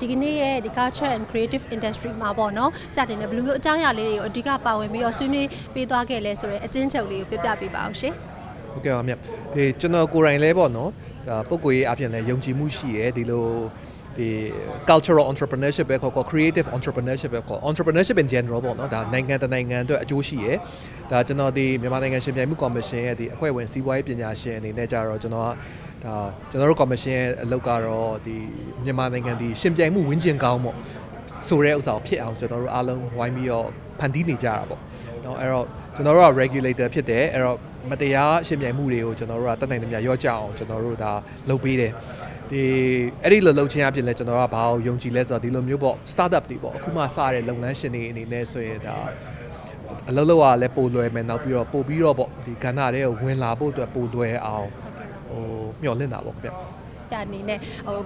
ဒီကနေ့ရဲ့ဒီ culture and creative industry မှာပေါ့နော်စတင်တယ်ဘယ်လိုမျိုးအကြောင်းအရာလေးတွေကိုအဓိကပါဝင်ပြီးတော့ဆွေးနွေးပေးသွားခဲ့လဲဆိုတော့အကျဉ်းချုပ်လေးကိုပြပြပေးပါအောင်ရှင်ဟုတ်ကဲ့ပါမြတ်ဒီကျွန်တော်ကိုယ်တိုင်လဲပေါ့နော်ဒါပုံကိုရေးအပြင်လဲယုံကြည်မှုရှိတယ်ဒီလိုဒီ cultural entrepreneurship ပဲခေါ် creative entrepreneurship ပဲခေါ် entrepreneurship in general ပေါ့နော်ဒါနိုင်ငံတနိုင်ငံအတွက်အကျိုးရှိရယ်ဒါကျွန်တော်ဒီမြန်မာနိုင်ငံရှင်ပြိုင်မှုကော်မရှင်ရဲ့ဒီအဖွဲ့ဝင်စီးပွားရေးပညာရှင်အနေနဲ့ကြတော့ကျွန်တော်ကဒါကျွန်တော်တို့ကော်မရှင်ရဲ့အလုပ်ကတော့ဒီမြန်မာနိုင်ငံဒီရှင်ပြိုင်မှုဝန်းကျင်ကောင်းပေါ့ဆိုတဲ့ဥစ္စာကိုဖြစ်အောင်ကျွန်တော်တို့အားလုံးဝိုင်းပြီးတော့ဖန်တီးနေကြတာပေါ့နော်အဲ့တော့ကျွန်တော်တို့က regulator ဖြစ်တယ်အဲ့တော့မတရားရှင်ပြိုင်မှုတွေကိုကျွန်တော်တို့ကတတ်နိုင်သမျှရော့ကြအောင်ကျွန်တော်တို့ဒါလုပ်ပေးတယ်ဒီအဲ့ဒီလိုလုပ်ချင်းအဖြစ်လဲကျွန်တော်ကဘာကိုယုံကြည်လဲဆိုတော့ဒီလိုမျိုးပေါ့ startup တွေပေါ့အခုမှစတဲ့လုပ်ငန်းရှင်တွေအနေနဲ့ဆိုရင်ဒါအလုပ်လုပ်ရလဲပိုလွယ်မယ်နောက်ပြီးတော့ပို့ပြီးတော့ပေါ့ဒီကဏ္ဍတွေကိုဝင်လာဖို့အတွက်ပိုလွယ်အောင်ဟိုမျှော်လင့်တာပေါ့ဗျအနေနဲ့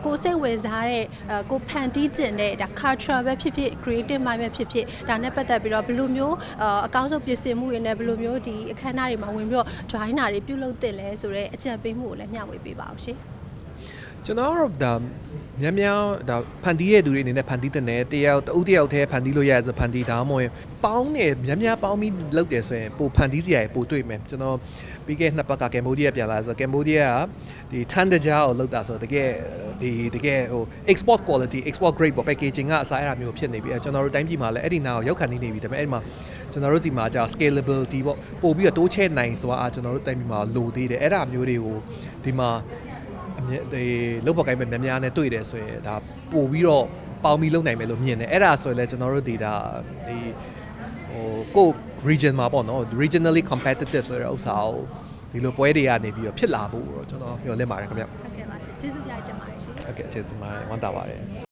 ကိုစိတ်ဝင်စားတဲ့ကိုဖန်တီးကျင်တဲ့ဒါ culture ပဲဖြစ်ဖြစ် creative mind ပဲဖြစ်ဖြစ်ဒါနဲ့ပတ်သက်ပြီးတော့ဘယ်လိုမျိုးအကောင်းဆုံးပြင်ဆင်မှုတွေနဲ့ဘယ်လိုမျိုးဒီအခမ်းအနားတွေမှာဝင်ပြီးတော့ join တာတွေပြုလုပ်သင့်လဲဆိုတော့အကြံပေးမှုကိုလည်းမျှဝေပေးပါအောင်ရှင်ကျွန်တော်တို့ဒါများဒါဖန်တီးရတဲ့သူတွေအနေနဲ့ဖန်တီးတဲ့နယ်တယောက်တယောက်တည်းဖန်တီးလို့ရဆိုဖန်တီးဒါမှမဟုတ်ပေါင်းနေများပေါင်းပြီးလုပ်တယ်ဆိုရင်ပိုဖန်တီးစရာပိုတွေ့မယ်ကျွန်တော်ပြီးခဲ့နှစ်ပတ်ကကမ်ဘောဒီးယားပြန်လာဆိုကမ်ဘောဒီးယားကဒီထန်တကြားကိုလုပ်တာဆိုတကယ်ဟို export quality export grade ပေါ့ packaging ကအစားအဲ့ဒါမျိုးဖြစ်နေပြီကျွန်တော်တို့တိုင်းပြည်မှာလည်းအဲ့ဒီနာကိုရောက်ခံနေပြီဒါပေမဲ့အဲ့ဒီမှာကျွန်တော်တို့စီမှာကြာ scalability ပေါ့ပို့ပြီးတော့တိုးချဲ့နိုင်ဆိုတာကျွန်တော်တို့တိုင်းပြည်မှာလိုသေးတယ်အဲ့ဒါမျိုးတွေကိုဒီမှာဒီလုပ်ပေါ်ကိုင်းပဲများနဲ့တွေ့တယ်ဆိုရင်ဒါပို့ပြီးတော့ပေါင်းပြီးလုပ်နိုင်မယ်လို့မြင်တယ်အဲ့ဒါဆိုရင်လည်းကျွန်တော်တို့ဒီဒါဒီဟိုကို region မှာပေါ့နော် regionally competitive ဆိုတဲ့ဥစ္စာကိုဒီလိုပွဲတွေကနေပြီးတော့ဖြစ်လာဖို့တော့ကျွန်တော်မျှော်လင့်ပါတယ်ခင်ဗျဟုတ်ကဲ့ပါကျေးဇူးများတင်ပါတယ်ရှင်ဟုတ်ကဲ့ကျေးဇူးပါတယ်ဝမ်းသာပါတယ်